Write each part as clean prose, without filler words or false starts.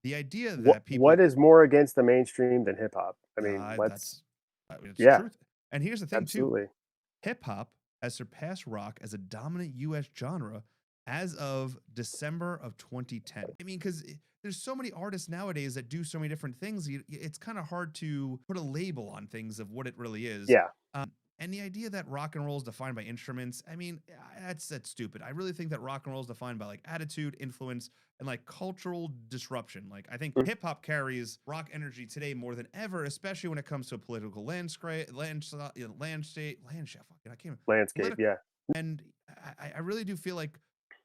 the idea What that people is more against the mainstream than hip hop? I mean, let's that's it's yeah, truth. And here's the thing too. absolutely. Hip hop has surpassed rock as a dominant US genre as of December of 2010. I mean, because there's so many artists nowadays that do so many different things. It's kind of hard to put a label on things of what it really is. Yeah. And the idea that rock and roll is defined by instruments, I mean, that's stupid. I really think that rock and roll is defined by like attitude, influence, and like cultural disruption. Like I think Mm, hip hop carries rock energy today more than ever, especially when it comes to a political landscape, landscape. Fucking, I can't. landscape, Political, yeah. and I really do feel like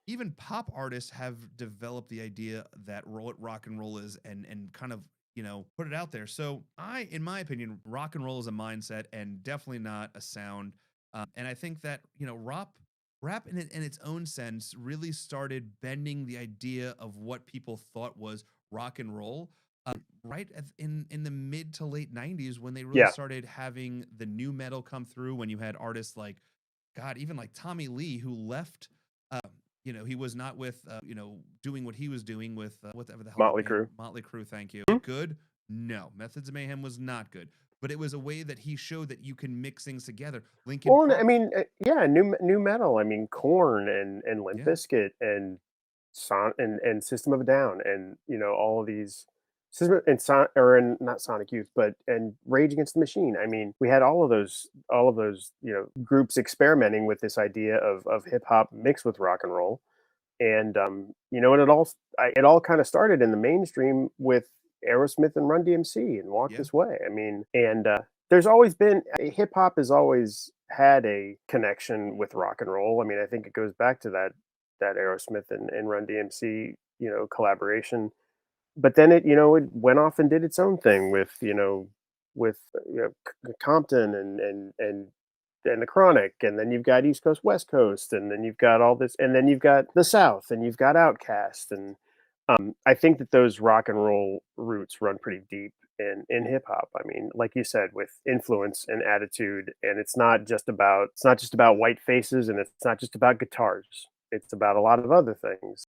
even pop artists have developed the idea that what rock and roll is, and kind of put it out there. So in my opinion, rock and roll is a mindset and definitely not a sound. And I think that rap in its own sense really started bending the idea of what people thought was rock and roll. Right in the mid to late 90s, when they really Yeah. started having the new metal come through, when you had artists like God, even like Tommy Lee, who left, he was not with, doing what he was doing with whatever the hell that Motley band, Crue. Motley Crue. Thank you. Hmm? Good? No. Methods of Mayhem was not good, but it was a way that he showed that you can mix things together. Lincoln Well, I Park, mean, yeah, new metal. I mean, Corn and Limp yeah, Bizkit and and System of a Down and all of these System and or in not Sonic Youth, but and Rage Against the Machine. I mean, we had all of those groups experimenting with this idea of hip hop mixed with rock and roll, and and it all kind of started in the mainstream with Aerosmith and Run DMC and Walk yeah, This Way. I mean, and there's always been hip hop has always had a connection with rock and roll. I mean, I think it goes back to that Aerosmith and Run DMC collaboration. But then it went off and did its own thing with Compton and the Chronic, and then you've got East Coast, West Coast, and then you've got all this, and then you've got the South, and you've got OutKast, and I think that those rock and roll roots run pretty deep in hip hop. I mean, like you said, with influence and attitude, and it's not just about white faces, and it's not just about guitars. It's about a lot of other things.